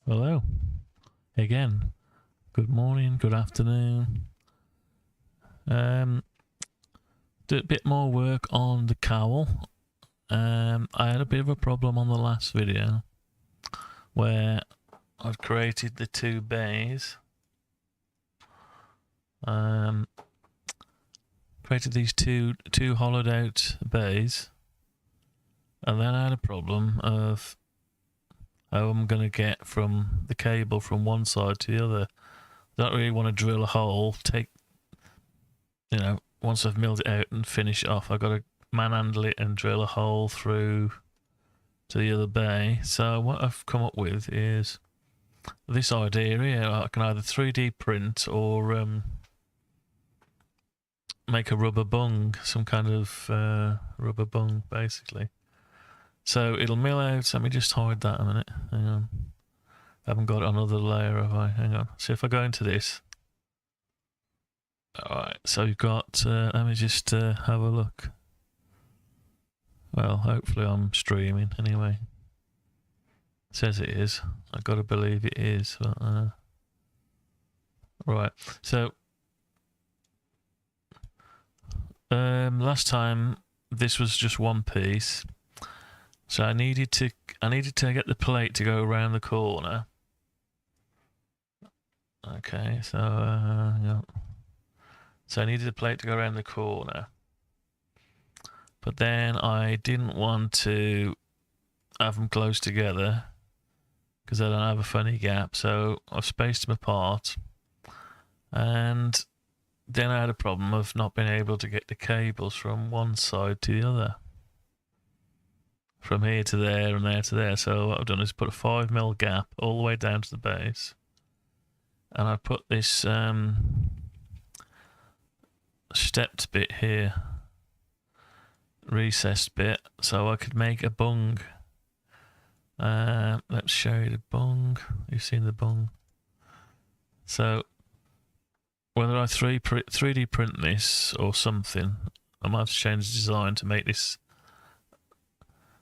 Hello. Again. Good morning, good afternoon. Did a bit more work on the cowl. I had a bit of a problem on the last video where I've created the two bays. Created these two hollowed out bays, and then I had a problem of how I'm going to get from the cable from one side to the other. I don't really want to drill a hole, once I've milled it out and finish it off, I've got to manhandle it and drill a hole through to the other bay. So what I've come up with is this idea here. I can either 3D print or make a rubber bung, some kind of rubber bung, basically. So it'll mill out. Let me just hide that a minute. Hang on. I haven't got another layer, have I? Hang on. So if I go into this. Alright, so you've got, let me just have a look. Well, hopefully I'm streaming anyway. It says it is. I've got to believe it is. But, right, so last time this was just one piece. So I needed to get the plate to go around the corner. Okay, so yeah. So I needed a plate to go around the corner. But then I didn't want to have them close together because I don't have a funny gap. So I've spaced them apart. And then I had a problem of not being able to get the cables from one side to the other. From here to there and there to there. So what I've done is put a 5mm gap all the way down to the base. And I put this stepped bit here, recessed bit, so I could make a bung. Let's show you the bung. You've seen the bung. So whether I 3D print this or something, I might have to change the design to make this.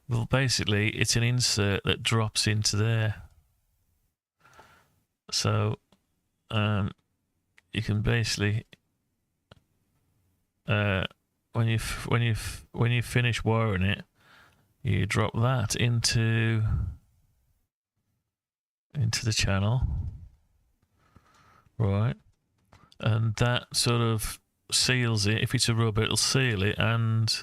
Well, basically, it's an insert that drops into there. So you can basically when you finish wiring it, you drop that into the channel, right? And that sort of seals it. If it's a rubber, it'll seal it, and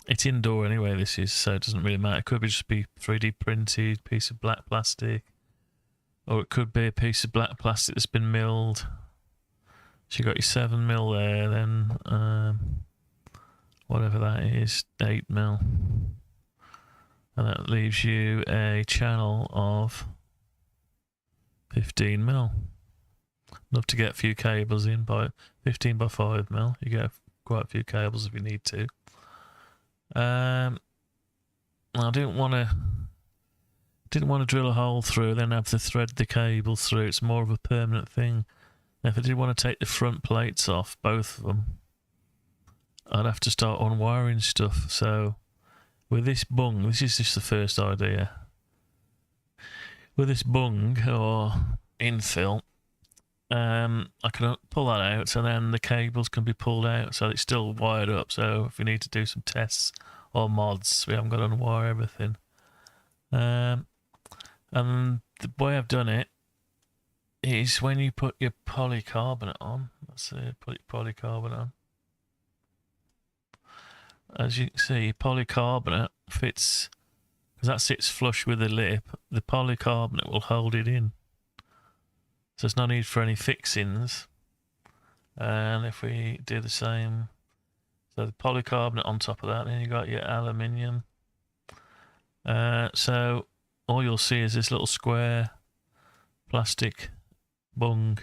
it's indoor anyway. This is, so it doesn't really matter. It could just be 3D printed piece of black plastic, or it could be a piece of black plastic that's been milled. So you got your 7mm there, then whatever that is, 8mm, and that leaves you a channel of 15mm. Enough to get a few cables in by 15 by 5mm. You get quite a few cables if you need to. I didn't want to drill a hole through, then have to thread the cable through. It's more of a permanent thing. Now, if I did want to take the front plates off, both of them, I'd have to start unwiring stuff. So with this bung, this is just the first idea. With this bung or infill, I can pull that out, so then the cables can be pulled out, so it's still wired up. So if we need to do some tests or mods, we haven't got to unwire everything. And the way I've done it is when you put your polycarbonate on. Let's see, put your polycarbonate on. As you can see, polycarbonate fits, because that sits flush with the lip. The polycarbonate will hold it in. So there's no need for any fixings. And if we do the same, so the polycarbonate on top of that, then you got your aluminium. So all you'll see is this little square plastic bung.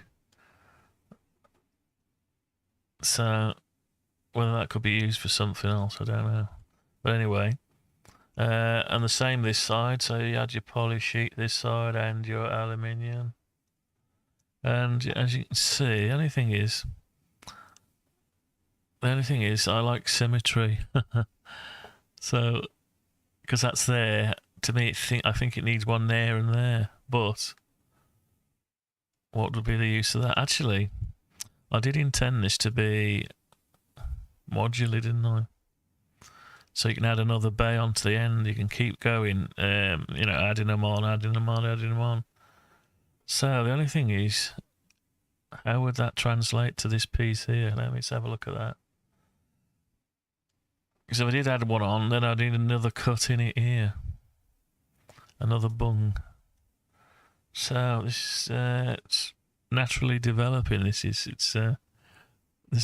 So whether that could be used for something else, I don't know. But anyway, and the same this side. So you had your poly sheet this side and your aluminium. And as you can see, the only thing is I like symmetry. So because that's there to me, I think it needs one there and there. But what would be the use of that? Actually, I did intend this to be modular, didn't I? So you can add another bay onto the end. You can keep going, you know, adding them on, adding them on, adding them on. So the only thing is, how would that translate to this piece here? Let me just have a look at that. Because if I did add one on, then I'd need another cut in it here. Another bung. So this it's naturally developing. There's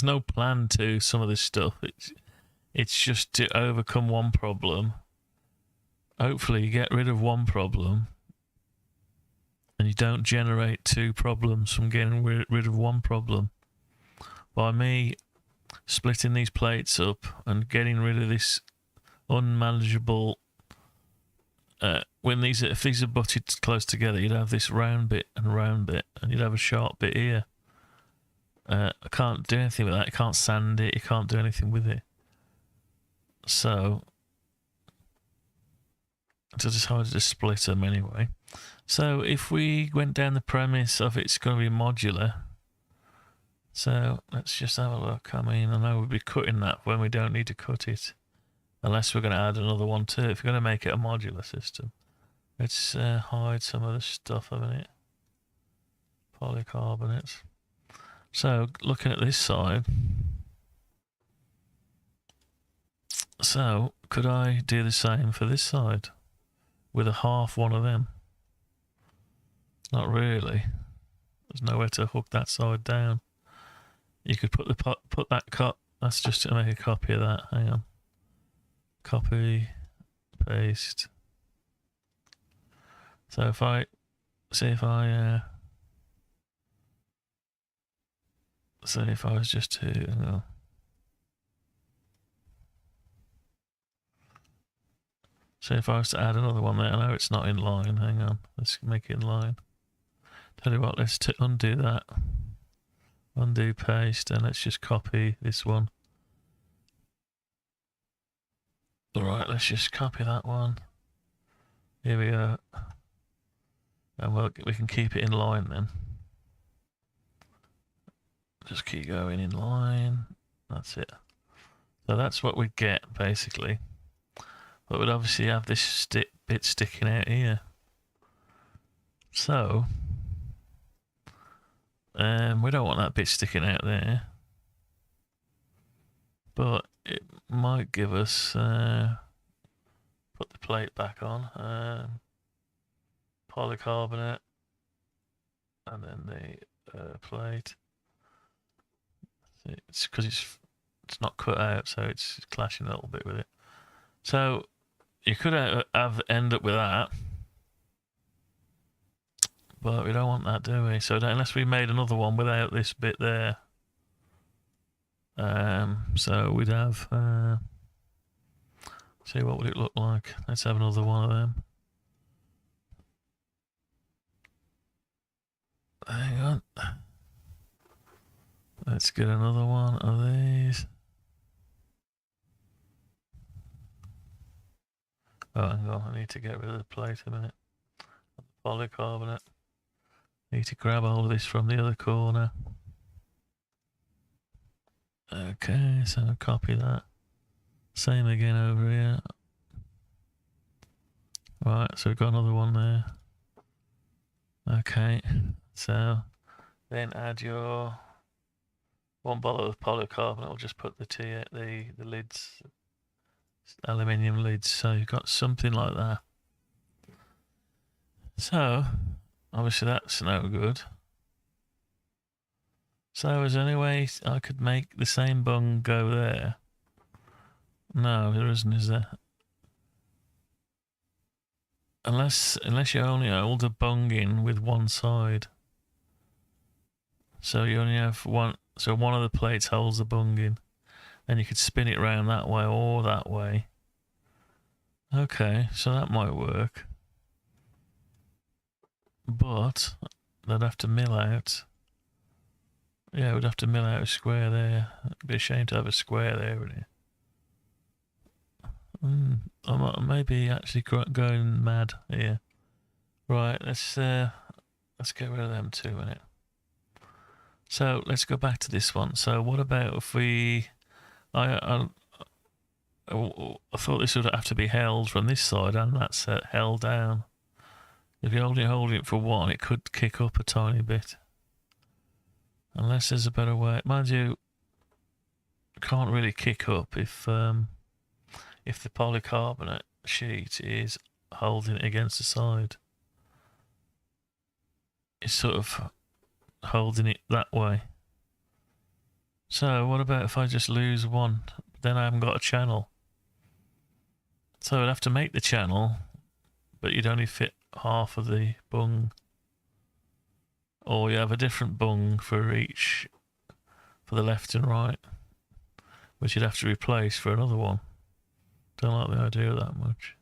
no plan to some of this stuff. It's just to overcome one problem. Hopefully you get rid of one problem and you don't generate two problems from getting rid of one problem. By me splitting these plates up and getting rid of this unmanageable if these are butted close together, you'd have this round bit, and you'd have a sharp bit here. I can't do anything with that. You can't sand it. You can't do anything with it. So I decided to split them anyway. So if we went down the premise of it's going to be modular, so let's just have a look. I mean, I know we'd be cutting that when we don't need to cut it, unless we're going to add another one to it. If we're going to make it a modular system, let's hide some of the stuff a minute. Polycarbonates. So looking at this side, so could I do the same for this side with a half one of them? Not really. There's nowhere to hook that side down. You could put that cut. That's just to make a copy of that. Hang on. Copy, paste. So if I was just to so if I was to add another one there, I know it's not in line. Hang on, let's make it in line. Tell you what, let's undo that. Undo paste, and let's just copy this one. Alright, let's just copy that one. Here we go. And we can keep it in line then. Just keep going in line. That's it. So that's what we get, basically. But we'd obviously have this bit sticking out here. So we don't want that bit sticking out there. But it might give us put the plate back on. Polycarbonate, and then the plate. It's because it's not cut out, so it's clashing a little bit with it. So you could end up with that, but we don't want that, do we? So unless we made another one without this bit there, so we'd have. See, what would it look like? Let's have another one of them. Hang on. Let's get another one of these. Oh, hang on. I need to get rid of the plate a minute. Polycarbonate. Need to grab hold of this from the other corner. Okay, so copy that. Same again over here. Right, so we've got another one there. Okay, so then add your one bottle of polycarbonate. I'll just put the lids, aluminium lids. So you've got something like that. So obviously that's no good. So is there any way I could make the same bung go there? No, there isn't, is there? Unless you only hold a bung in with one side. So you only have one. So one of the plates holds the bung in, and you could spin it around that way or that way. Okay, so that might work. But they'd have to mill out. Yeah, we'd have to mill out a square there. It'd be a shame to have a square there, wouldn't it? I might maybe actually going mad here. Right, let's get rid of them 2 minutes. So let's go back to this one. So what about if we? I thought this would have to be held from this side, and that's held down. If you're holding it for 1, it could kick up a tiny bit. Unless there's a better way. Mind you, can't really kick up if the polycarbonate sheet is holding it against the side. It's sort of holding it that way. So what about if I just lose 1? Then I haven't got a channel. So I'd have to make the channel, but you'd only fit half of the bung. Or you have a different bung for each, for the left and right, which you'd have to replace for another one. Don't like the idea of that much.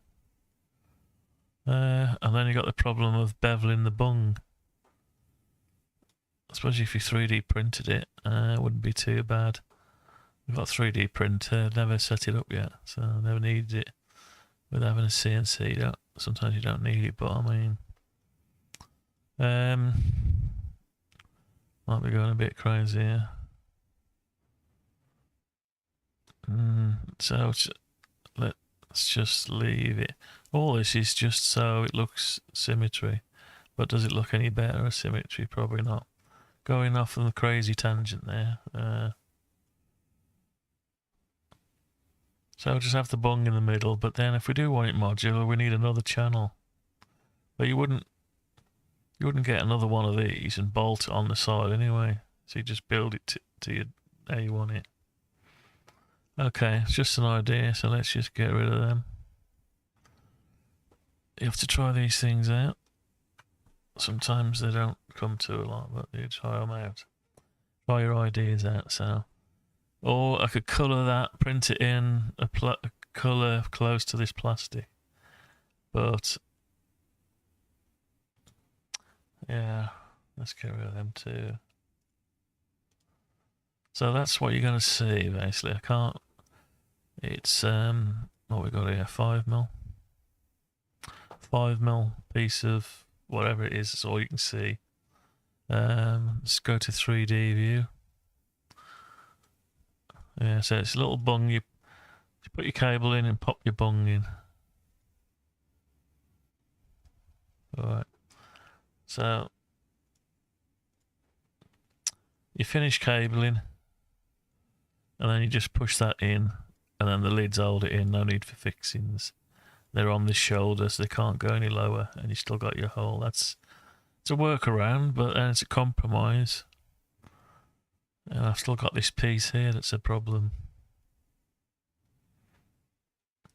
And then you got the problem of beveling the bung. I suppose if you 3D printed it, it wouldn't be too bad. We've got a 3D printer, never set it up yet, so never needed it. With having a CNC, sometimes you don't need it, but I mean, might be going a bit crazy here. So let's just leave it. All this is just so it looks symmetry, but does it look any better as symmetry? Probably not. Going off on the crazy tangent there. So just have the bung in the middle, but then if we do want it modular, we need another channel. But you wouldn't get another one of these and bolt it on the side anyway. So you just build it to how you want it. Okay, it's just an idea, so let's just get rid of them. You have to try these things out. Sometimes they don't come to a lot, but you try them out. Try your ideas out, so. Or I could colour that, print it in a colour close to this plastic. But, yeah, let's get rid of them too. So that's what you're going to see, basically. I can't, it's, what we got here, 5mm. 5mm piece of whatever it is, that's all you can see. Let's go to 3D view. Yeah, so it's a little bung. You put your cable in and pop your bung in. Alright. So you finish cabling, and then you just push that in, and then the lids hold it in. No need for fixings. They're on the shoulder, so they can't go any lower, and you still got your hole. It's a workaround, but then it's a compromise. And I've still got this piece here that's a problem.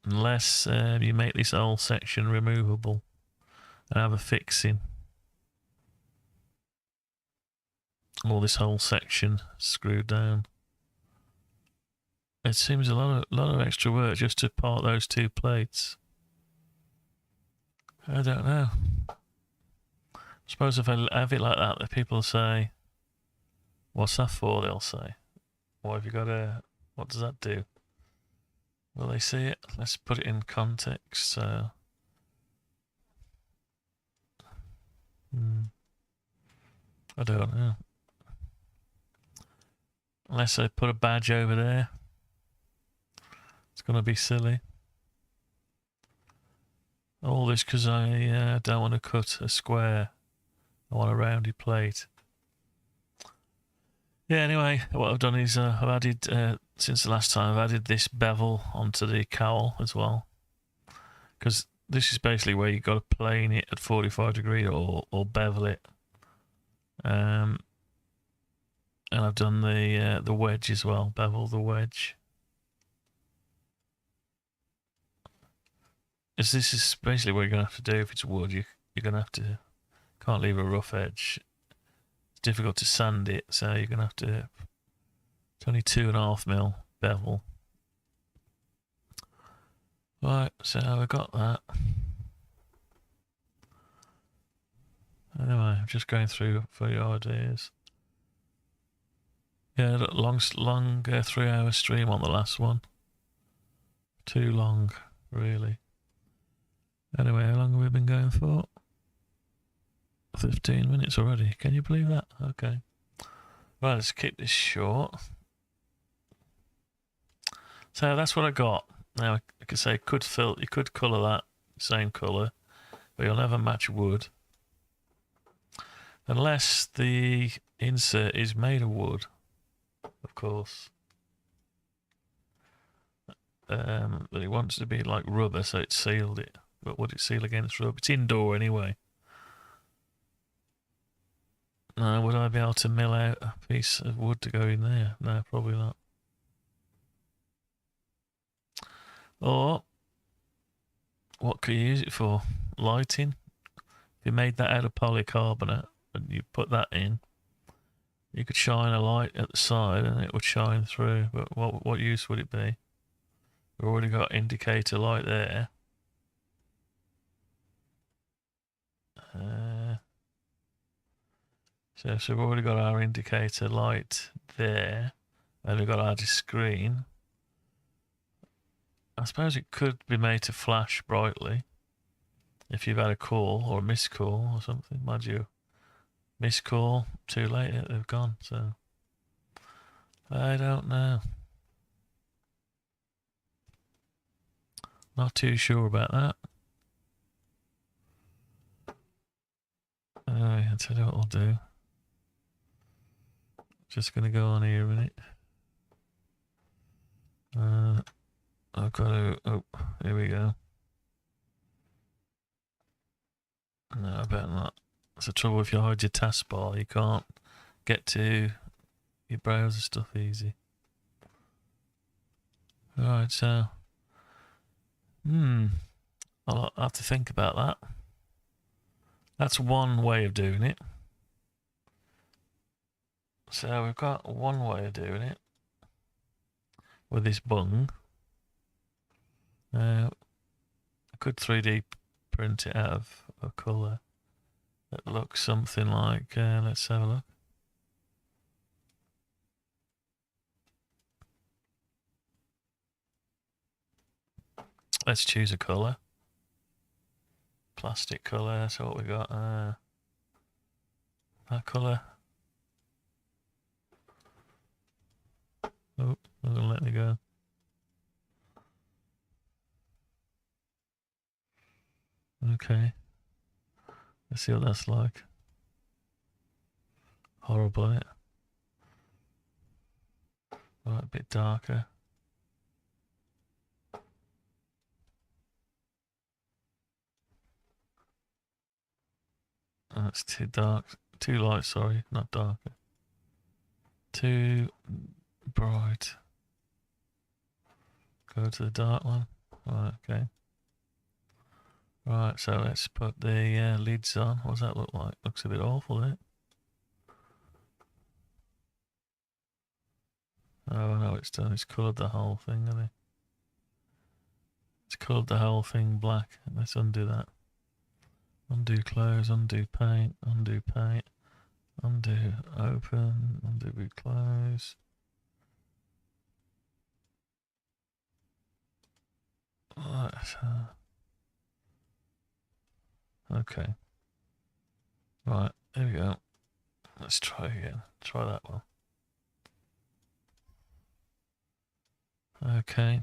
Unless you make this whole section removable and have a fixing. Or this whole section screwed down. It seems a lot of extra work just to part those 2 plates. I don't know. I suppose if I have it like that, the people say, "What's that for?" They'll say. Why have you got a... What does that do? Will they see it? Let's put it in context. So, I don't know. Unless I put a badge over there, it's going to be silly. All this because I don't want to cut a square. I want a rounded plate. Yeah, anyway, what I've done is I've added, since the last time, I've added this bevel onto the cowl as well. Because this is basically where you've got to plane it at 45 degrees or bevel it. And I've done the wedge as well, bevel the wedge. As this is basically what you're going to have to do if it's wood. You're going to have to, can't leave a rough edge. Difficult to sand it, so you're gonna have to. It's only 2.5mm bevel. Right, so I got that. Anyway, I'm just going through for your ideas. Yeah, long 3-hour stream on the last one. Too long. really. Anyway, how long have we been going for? 15 minutes already. Can you believe that? Okay. Right, let's keep this short. So that's what I got. Now I could say you could colour that same colour, but you'll never match wood. Unless the insert is made of wood, of course. But it wants to be like rubber, so it sealed it. But would it seal against rubber? It's indoor anyway. No, would I be able to mill out a piece of wood to go in there? No, probably not. Or, what could you use it for? Lighting? If you made that out of polycarbonate and you put that in, you could shine a light at the side and it would shine through. But what use would it be? We've already got indicator light there. So we've already got our indicator light there, and we've got our screen. I suppose it could be made to flash brightly if you've had a call or a missed call or something. Mind you, missed call, too late, they've gone. So I don't know. Not too sure about that. I'll tell you what I'll do. Just gonna go on here a minute. I've got to. Oh, here we go. No, I better not. That's the trouble if you hide your taskbar. You can't get to your browser stuff easy. Alright, so. I'll have to think about that. That's one way of doing it. So we've got one way of doing it with this bung. I could 3D print it out of a colour that looks something like, let's have a look. Let's choose a colour. Plastic colour, that's what we got. That colour. Oh, doesn't let me go. Okay. Let's see what that's like. Horrible, isn't it? Right, a bit darker. That's too dark. Too light, sorry, not darker. Too bright. Go to the dark one. Right, okay. Right, so let's put the lids on. What does that look like? Looks a bit awful, doesn't it? Oh no, it's done. It's coloured the whole thing, hasn't it? It's coloured the whole thing black. Let's undo that. Undo close, undo paint, undo paint, undo open, undo close. Right. Okay. Right, there we go. Let's try again. Try that one. Okay.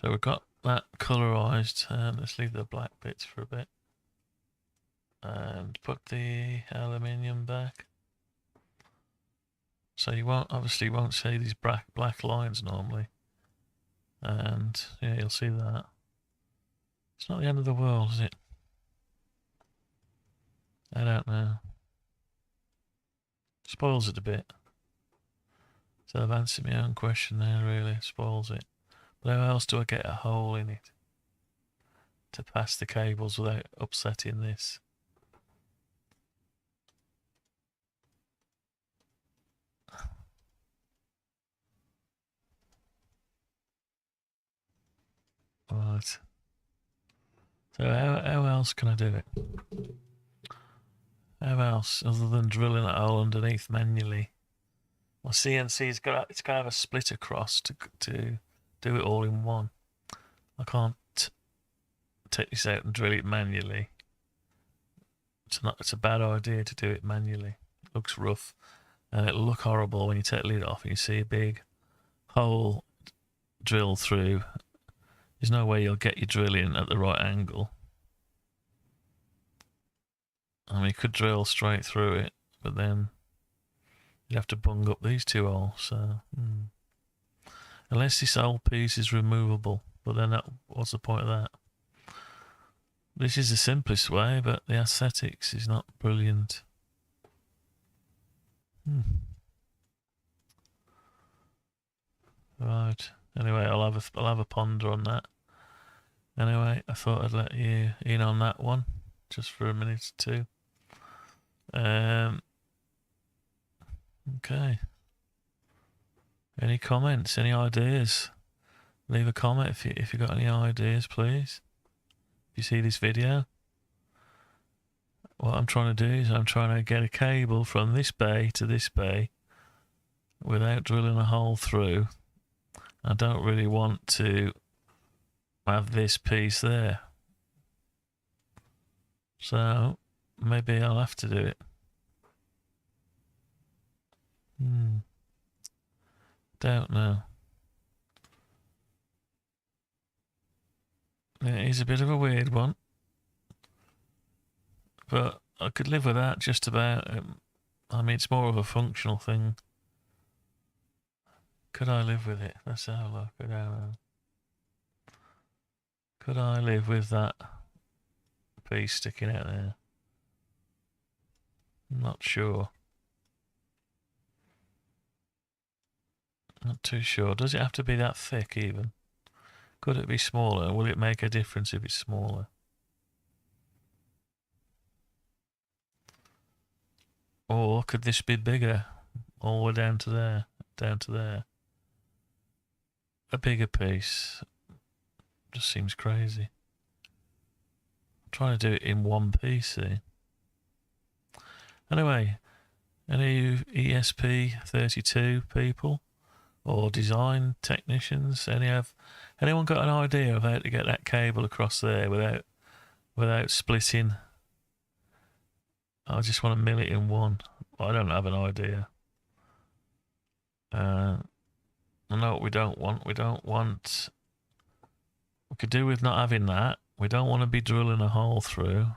So we've got that colorized. Let's leave the black bits for a bit. And put the aluminium back. So you obviously won't see these black lines normally. And yeah, you'll see that. It's not the end of the world, is it? I don't know. Spoils it a bit. So I've answered my own question there, really. Spoils it. But how else do I get a hole in it to pass the cables without upsetting this? Right. So how else can I do it? How else, other than drilling a hole underneath manually? Well, CNC's got to have a split across to do it all in one. I can't take this out and drill it manually. It's a bad idea to do it manually. It looks rough, and it'll look horrible when you take the lid off and you see a big hole drilled through. There's no way you'll get your drill in at the right angle. I mean, you could drill straight through it, but then you'd have to bung up these two holes. So, unless this whole piece is removable, but then what's the point of that? This is the simplest way, but the aesthetics is not brilliant. Right. Anyway, I'll have a ponder on that. Anyway, I thought I'd let you in on that one, just for a minute or two. Okay. Any comments? Any ideas? Leave a comment if you got any ideas, please. If you see this video, what I'm trying to do is I'm trying to get a cable from this bay to this bay without drilling a hole through. I don't really want to have this piece there, so maybe I'll have to do it. Don't know. It is a bit of a weird one, but I could live with that just about. I mean, it's more of a functional thing. Could I live with it? Let's have a look. I don't know. Could I live with that piece sticking out there? I'm not sure. Not too sure. Does it have to be that thick even? Could it be smaller? Will it make a difference if it's smaller? Or could this be bigger? All the way down to there. Down to there. A bigger piece. Just seems crazy. I'm trying to do it in one piece, see? Anyway, any ESP32 people or design technicians? Anyone got an idea of how to get that cable across there without splitting? I just want to mill it in one. I don't have an idea. I know what we don't want. We could do with not having that. We don't want to be drilling a hole through.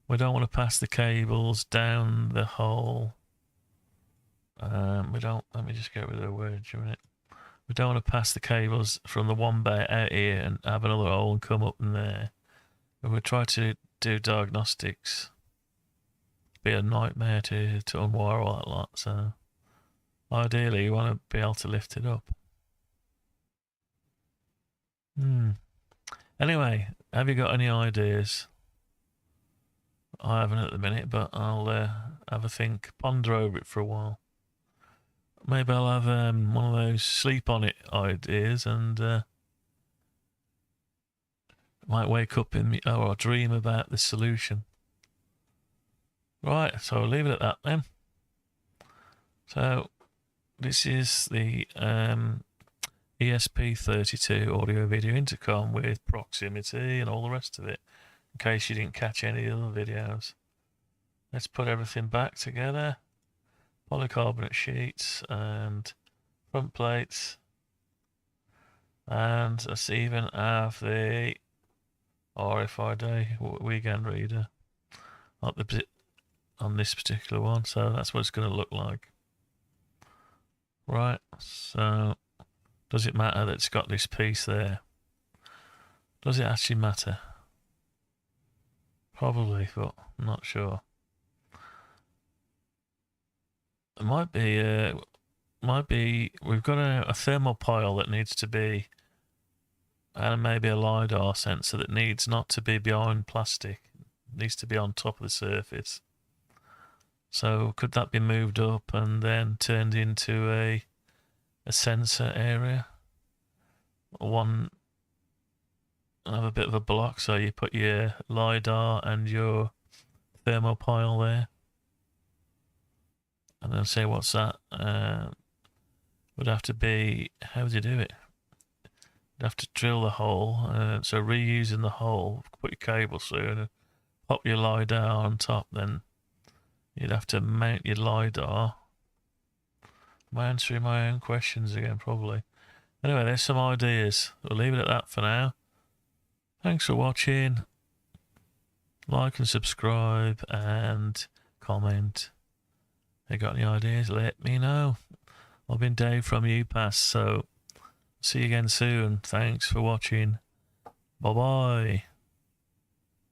We don't want to pass the cables down the hole. Let me just get rid of the word a minute. We don't want to pass the cables from the one bay out here and have another hole and come up in there. If we try to do diagnostics, it'd be a nightmare to unwire all that lot. So ideally you want to be able to lift it up. Anyway, have you got any ideas? I haven't at the minute, but I'll have a think, ponder over it for a while. Maybe I'll have one of those sleep on it ideas and might wake up or dream about the solution. Right, so I'll leave it at that then. So this is the ESP32 audio video intercom with proximity and all the rest of it, in case you didn't catch any of the other videos. Let's put everything back together. Polycarbonate sheets and front plates, and let's even have the RFID weekend reader on this particular one, so that's what it's going to look like. Right, so does it matter that it's got this piece there? Does it actually matter? Probably, but I'm not sure. It might be we've got a thermal pile that needs to be, and maybe a LiDAR sensor that needs not to be behind plastic. It needs to be on top of the surface. So could that be moved up and then turned into a sensor area? One, have a bit of a block, so you put your LiDAR and your thermal pile there. And then say, what's that? Would have to be, how would you do it? you'd have to drill the hole. So reusing the hole, put your cable through and pop your LiDAR on top. Then you'd have to mount your LiDAR. Am I answering my own questions again? Probably. Anyway, there's some ideas. We'll leave it at that for now. Thanks for watching. Like and subscribe and comment. If you got any ideas, let me know. I've been Dave from UPass, so see you again soon. Thanks for watching. Bye bye.